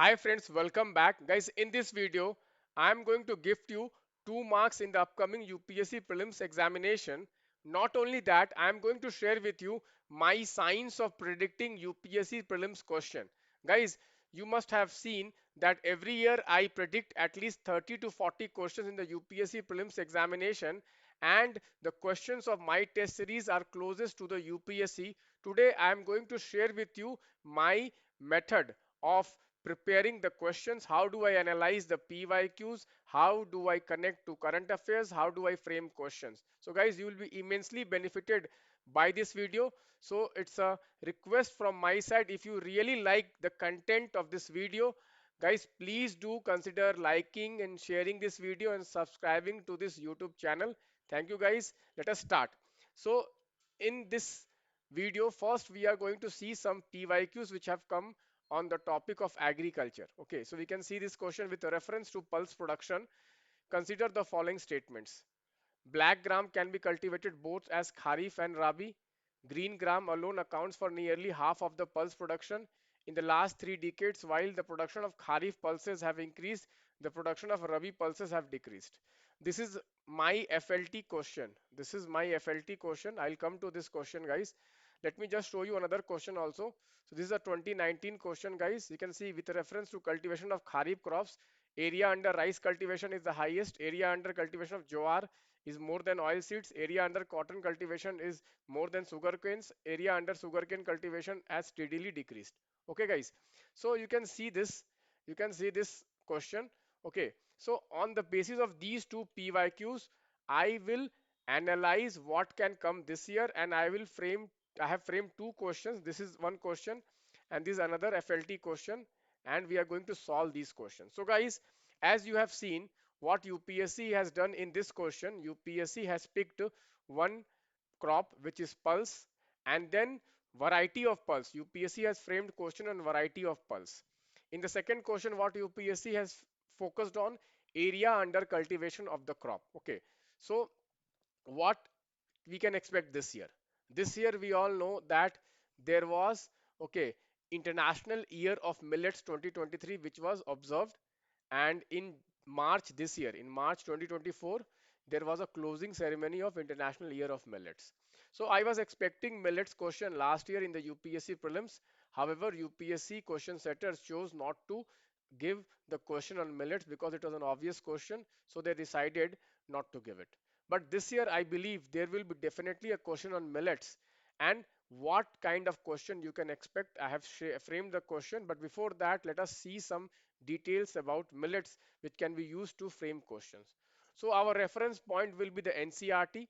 Hi friends, welcome back. Guys, in this video, I am going to gift you 2 marks in the upcoming UPSC prelims examination. Not only that, I am going to share with you my science of predicting UPSC prelims question. Guys, you must have seen that every year I predict at least 30 to 40 questions in the UPSC prelims examination, and the questions of my test series are closest to the UPSC. Today I am going to share with you my method of preparing the questions. How do I analyze the PYQs? How do I connect to current affairs? How do I frame questions? So guys, you will be immensely benefited by this video. So it's a request from my side. If you really like the content of this video, guys, please do consider liking and sharing this video and subscribing to this YouTube channel. Thank you guys. Let us start. So in this video, first we are going to see some PYQs which have come on the topic of agriculture. Okay, so we can see this question with a reference to pulse production. Consider the following statements. Black gram can be cultivated both as kharif and rabi. Green gram alone accounts for nearly half of the pulse production. In the last 3 decades, while the production of kharif pulses have increased, the production of rabi pulses have decreased. This is my FLT question. This is my FLT question. I'll come to this question, guys. Let me just show you another question also. So this is a 2019 question, guys. You can see with reference to cultivation of kharif crops, area under rice cultivation is the highest. Area under cultivation of jowar is more than oil seeds. Area under cotton cultivation is more than sugar canes. Area under sugarcane cultivation has steadily decreased. Okay, guys. So you can see this. You can see this question. Okay. So on the basis of these two PYQs, I will analyze what can come this year, and I have framed two questions. This is one question and this is another FLT question, and we are going to solve these questions. So guys, as you have seen what UPSC has done in this question, UPSC has picked one crop which is pulse, and then variety of pulse. UPSC has framed question on variety of pulse. In the second question, what UPSC has focused on, area under cultivation of the crop. Okay, so what we can expect this year? This year we all know that there was, okay, International Year of Millets 2023 which was observed, and in March this year, in March 2024, there was a closing ceremony of International Year of Millets. So I was expecting millets question last year in the UPSC prelims. However, UPSC question setters chose not to give the question on millets because it was an obvious question, so they decided not to give it. But this year I believe there will be definitely a question on millets. And what kind of question you can expect, I have framed the question, but before that let us see some details about millets which can be used to frame questions. So our reference point will be the NCERT.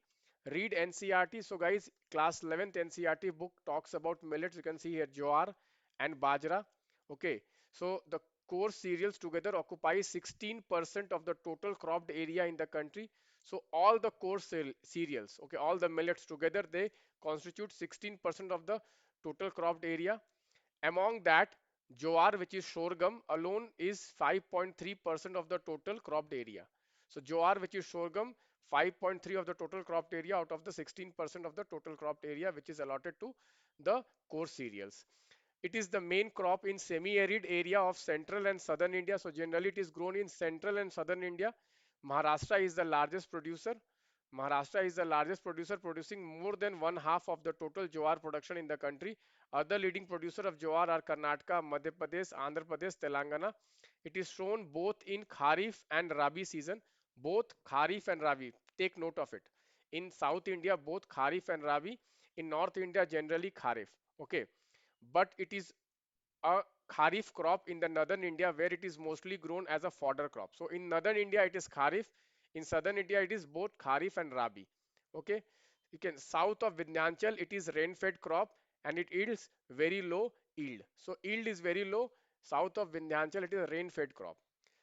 Read NCERT. So guys, class 11th NCERT book talks about millets. You can see here jowar and bajra. Okay, so the core cereals together occupy 16% of the total cropped area in the country. So all the core cereals, okay, all the millets together, they constitute 16% of the total cropped area. Among that, jowar, which is sorghum, alone is 5.3% of the total cropped area. So jowar, which is sorghum, 5.3 of the total cropped area out of the 16% of the total cropped area which is allotted to the core cereals. It is the main crop in semi-arid area of central and southern India. So generally it is grown in central and southern India. Maharashtra is the largest producer. Maharashtra is the largest producer, producing more than one half of the total jowar production in the country. Other leading producer of jowar are Karnataka, Madhya Pradesh, Andhra Pradesh, Telangana. It is sown both in Kharif and Rabi season. Both Kharif and Rabi. Take note of it. In South India, both Kharif and Rabi. In North India, generally Kharif. Okay, but it is a kharif crop in the northern India where it is mostly grown as a fodder crop. So in northern India it is kharif, in southern India it is both kharif and rabi. Okay, you can south of Vindhyachal it is rain-fed crop and it yields very low yield. So yield is very low. South of Vindhyachal it is a rain-fed crop.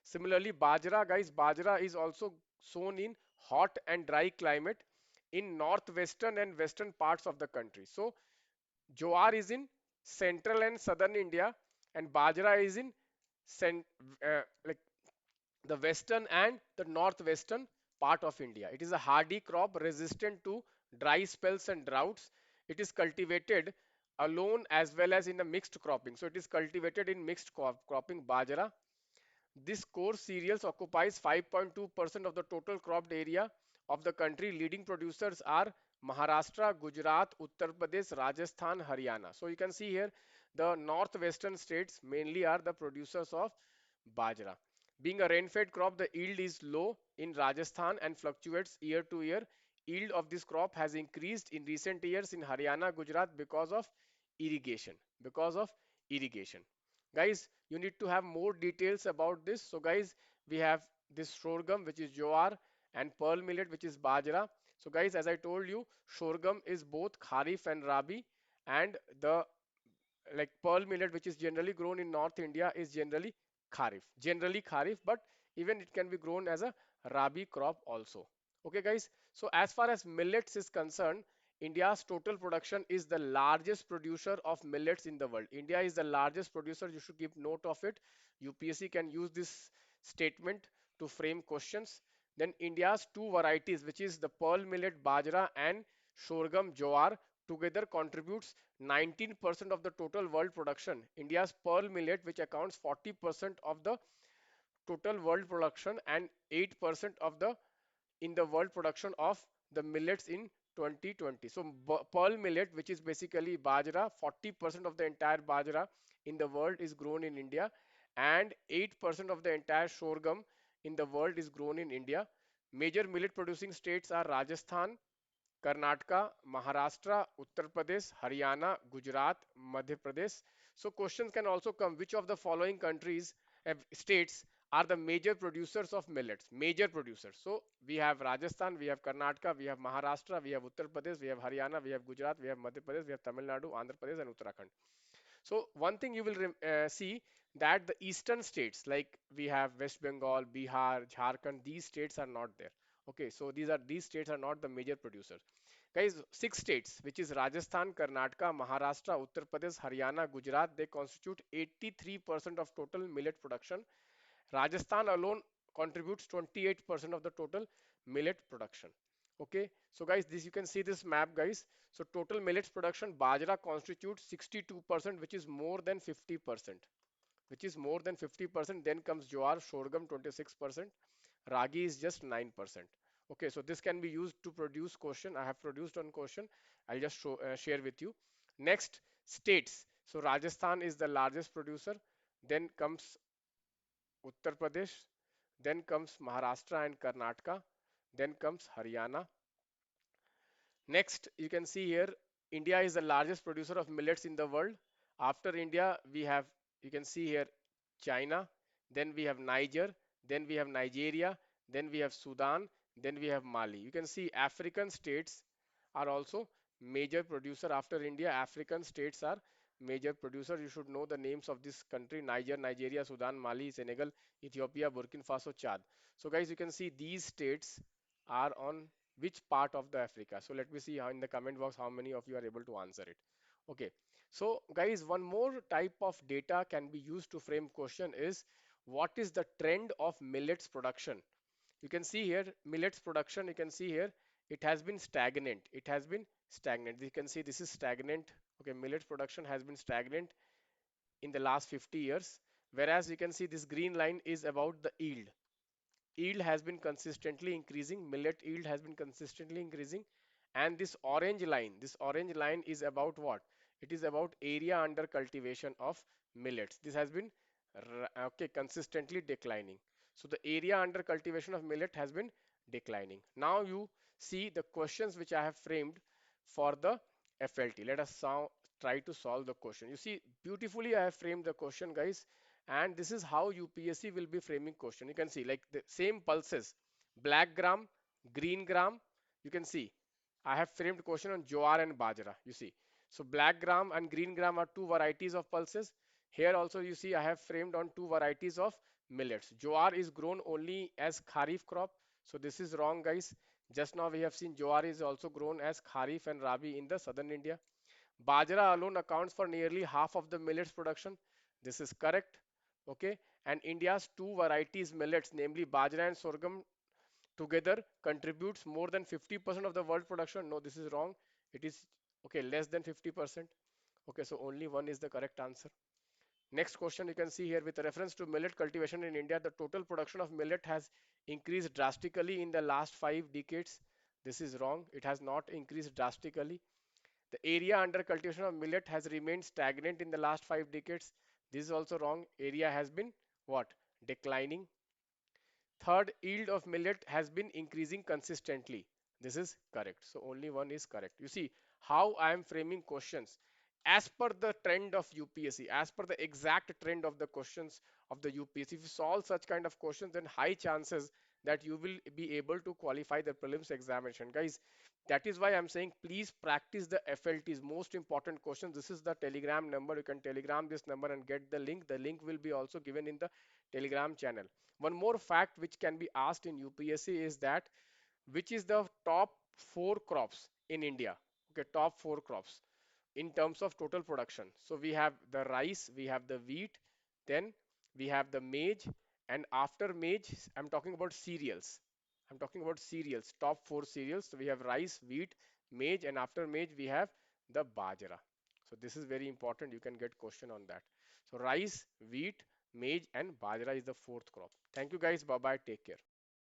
Similarly, bajra, guys, bajra is also sown in hot and dry climate in northwestern and western parts of the country. So jowar is in central and southern India, and bajra is in like the western and the northwestern part of India. It is a hardy crop resistant to dry spells and droughts. It is cultivated alone as well as in a mixed cropping. So it is cultivated in mixed cropping bajra. This coarse cereals occupies 5.2% of the total cropped area of the country. Leading producers are Maharashtra, Gujarat, Uttar Pradesh, Rajasthan, Haryana. So you can see here the northwestern states mainly are the producers of bajra. Being a rain-fed crop, the yield is low in Rajasthan and fluctuates year to year. Yield of this crop has increased in recent years in Haryana, Gujarat because of irrigation. Because of irrigation. Guys, you need to have more details about this. So guys, we have this sorghum, which is jowar, and pearl millet, which is bajra. So guys, as I told you, sorghum is both kharif and rabi, and the like pearl millet, which is generally grown in North India, is generally kharif, but even it can be grown as a rabi crop also. Okay guys, so as far as millets is concerned, India's total production is the largest producer of millets in the world. India is the largest producer. You should keep note of it. UPSC can use this statement to frame questions. Then India's two varieties, which is the pearl millet bajra and sorghum jowar, together contributes 19% of the total world production. India's pearl millet, which accounts 40% of the total world production and 8% of the in the world production of the millets in 2020. So pearl millet, which is basically bajra, 40% of the entire bajra in the world is grown in India, and 8% of the entire sorghum in the world is grown in India. Major millet producing states are Rajasthan, Karnataka, Maharashtra, Uttar Pradesh, Haryana, Gujarat, Madhya Pradesh. So questions can also come, which of the following countries have states are the major producers of millets? Major producers. So we have Rajasthan, we have Karnataka, we have Maharashtra, we have Uttar Pradesh, we have Haryana, we have Gujarat, we have Madhya Pradesh, we have Tamil Nadu, Andhra Pradesh and Uttarakhand. So one thing you will see that the eastern states like we have West Bengal, Bihar, Jharkhand, these states are not there. Okay, so these states are not the major producers. Guys, six states, which is Rajasthan, Karnataka, Maharashtra, Uttar Pradesh, Haryana, Gujarat, they constitute 83% of total millet production. Rajasthan alone contributes 28% of the total millet production. Okay, so guys, this you can see this map, guys. So total millets production, bajra constitutes 62%, which is more than 50%, which is more than 50%. Then comes jowar, sorghum 26%, ragi is just 9%. Okay, so this can be used to produce question. I have produced one question. I'll just share with you. Next, states. So Rajasthan is the largest producer. Then comes Uttar Pradesh, then comes Maharashtra and Karnataka, then comes Haryana. Next, you can see here, India is the largest producer of millets in the world. After India, we have, you can see here, China, then we have Niger, then we have Nigeria, then we have Sudan, then we have Mali. You can see African states are also major producer after India. African states are major producer. You should know the names of this country: Niger, Nigeria, Sudan, Mali, Senegal, Ethiopia, Burkina Faso, Chad. So guys, you can see these states are on which part of the Africa. So let me see how in the comment box how many of you are able to answer it. Okay, so guys, one more type of data can be used to frame question is what is the trend of millets production? You can see here millets production, you can see here it has been stagnant. It has been stagnant. You can see this is stagnant. Okay, millets production has been stagnant in the last 50 years. Whereas you can see this green line is about the yield. Yield has been consistently increasing. Millet yield has been consistently increasing. And this orange line is about what? It is about area under cultivation of millets. This has been okay, consistently declining. So the area under cultivation of millet has been declining. Now you see the questions which I have framed for the FLT. Let us try to solve the question. You see, beautifully I have framed the question, guys, and this is how UPSC will be framing question. You can see like the same pulses, black gram, green gram. You can see I have framed question on jowar and bajra. You see, so black gram and green gram are two varieties of pulses. Here also you see I have framed on two varieties of millets. Jowar is grown only as kharif crop, so this is wrong, guys. Just now we have seen jowar is also grown as kharif and rabi in the southern India. Bajra alone accounts for nearly half of the millets production. This is correct. Okay. And India's two varieties millets, namely bajra and sorghum, together contributes more than 50% of the world production. No, this is wrong. It is okay, less than 50%. Okay, so only one is the correct answer. Next question you can see here, with reference to millet cultivation in India, the total production of millet has increased drastically in the last 5 decades. This is wrong. It has not increased drastically. The area under cultivation of millet has remained stagnant in the last 5 decades. This is also wrong. Area has been what? Declining. Third, yield of millet has been increasing consistently. This is correct. So only one is correct. You see how I am framing questions as per the trend of UPSC, as per the exact trend of the questions of the UPSC. If you solve such kind of questions, then high chances that you will be able to qualify the prelims examination. Guys, that is why I'm saying please practice the FLTs, most important questions. This is the Telegram number. You can Telegram this number and get the link. The link will be also given in the Telegram channel. One more fact which can be asked in UPSC is that which is the top four crops in India? Okay, top four crops in terms of total production. So we have the rice, we have the wheat, then we have the maize, and after maize, I'm talking about cereals. I'm talking about cereals, top four cereals. So we have rice, wheat, maize, and after maize, we have the bajra. So this is very important. You can get question on that. So rice, wheat, maize, and bajra is the fourth crop. Thank you guys. Bye bye. Take care.